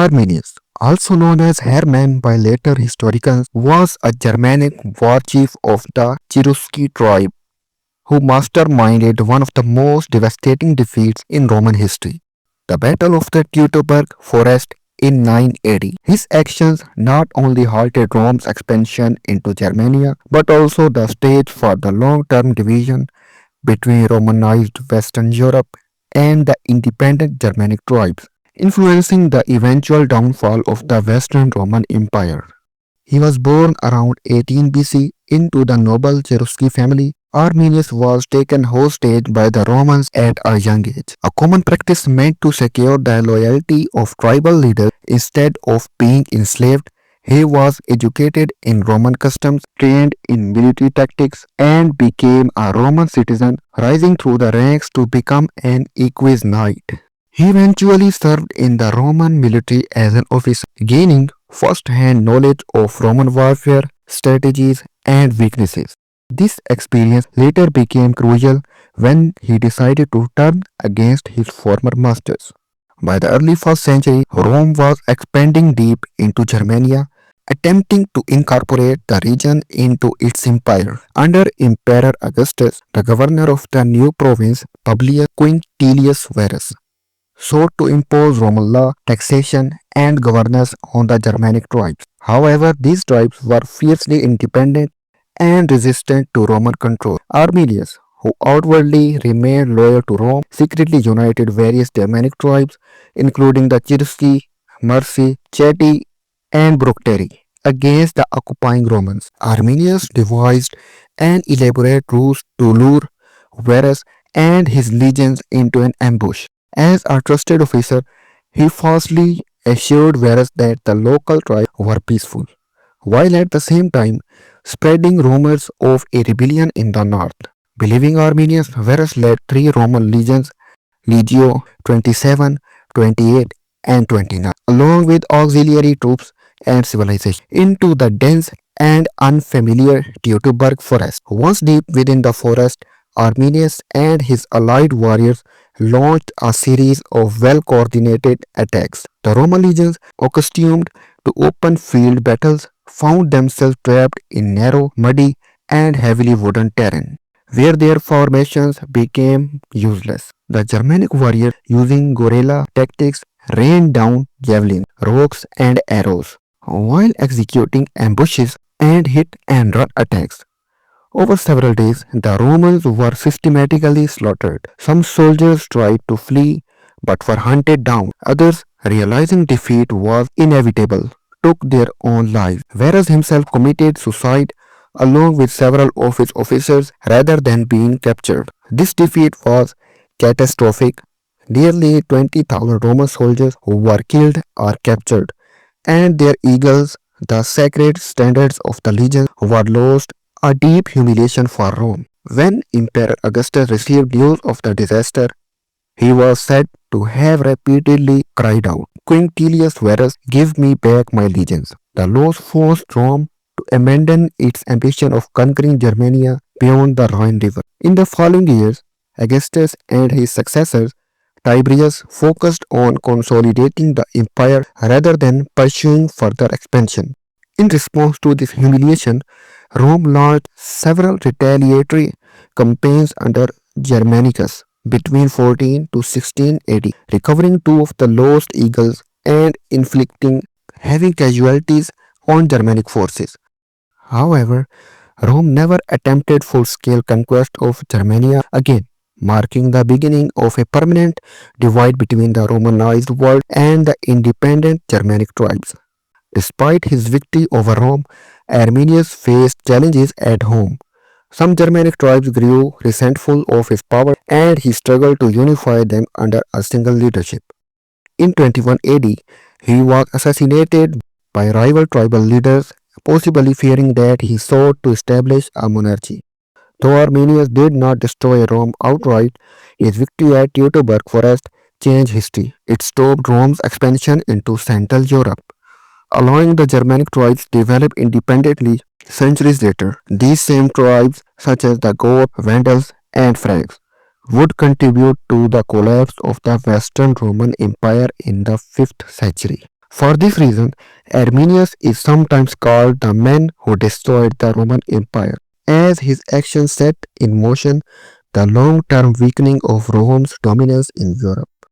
Arminius, also known as Hermann by later historians, was a Germanic war chief of the Cherusci tribe who masterminded one of the most devastating defeats in Roman history, the Battle of the Teutoburg Forest in 980. His actions not only halted Rome's expansion into Germania but also the stage for the long-term division between Romanized Western Europe and the independent Germanic tribes, influencing the eventual downfall of the Western Roman Empire. He was born around 18 BC into the noble Cherusci family. Arminius was taken hostage by the Romans at a young age, a common practice meant to secure the loyalty of tribal leaders instead of being enslaved. He was educated in Roman customs, trained in military tactics, and became a Roman citizen, rising through the ranks to become an equus knight. He eventually served in the Roman military as an officer, gaining first-hand knowledge of Roman warfare, strategies, and weaknesses. This experience later became crucial when he decided to turn against his former masters. By the early 1st century, Rome was expanding deep into Germania, attempting to incorporate the region into its empire. Under Emperor Augustus, the governor of the new province, Publius Quintilius Varus, sought to impose Roman law, taxation, and governance on the Germanic tribes. However, these tribes were fiercely independent and resistant to Roman control. Arminius, who outwardly remained loyal to Rome, secretly united various Germanic tribes, including the Cherusci, Merci, Chatti, and Bructeri, against the occupying Romans. Arminius devised an elaborate ruse to lure Varus and his legions into an ambush. As a trusted officer, he falsely assured Varus that the local tribes were peaceful, while at the same time spreading rumors of a rebellion in the north. Believing Arminius, Varus led three Roman legions, Legio 27, 28, and 29, along with auxiliary troops and civilization, into the dense and unfamiliar Teutoburg forest. Once deep within the forest, Arminius and his allied warriors launched a series of well-coordinated attacks. The Roman legions, accustomed to open field battles, found themselves trapped in narrow, muddy, and heavily wooded terrain, where their formations became useless. The Germanic warriors, using guerrilla tactics, rained down javelins, rocks, and arrows, while executing ambushes and hit-and-run attacks. Over several days, the Romans were systematically slaughtered. Some soldiers tried to flee but were hunted down. Others, realizing defeat was inevitable, took their own lives. Varus himself committed suicide along with several of his officers rather than being captured. This defeat was catastrophic. Nearly 20,000 Roman soldiers who were killed or captured, and their eagles, the sacred standards of the legions, were lost, a deep humiliation for Rome. When Emperor Augustus received news of the disaster, he was said to have repeatedly cried out, "Quintilius Varus, give me back my legions." The loss forced Rome to abandon its ambition of conquering Germania beyond the Rhine River. In the following years, Augustus and his successors, Tiberius, focused on consolidating the empire rather than pursuing further expansion. In response to this humiliation, Rome launched several retaliatory campaigns under Germanicus between 14 to 16 AD, recovering two of the lost eagles and inflicting heavy casualties on Germanic forces. However, Rome never attempted full-scale conquest of Germania again, marking the beginning of a permanent divide between the Romanized world and the independent Germanic tribes. Despite his victory over Rome, Arminius faced challenges at home. Some Germanic tribes grew resentful of his power, and he struggled to unify them under a single leadership. In 21 AD, he was assassinated by rival tribal leaders, possibly fearing that he sought to establish a monarchy. Though Arminius did not destroy Rome outright, his victory at Teutoburg Forest changed history. It stopped Rome's expansion into Central Europe, allowing the Germanic tribes to develop independently. Centuries later, these same tribes, such as the Goths, Vandals, and Franks, would contribute to the collapse of the Western Roman Empire in the 5th century. For this reason, Arminius is sometimes called the man who destroyed the Roman Empire, as his actions set in motion the long-term weakening of Rome's dominance in Europe.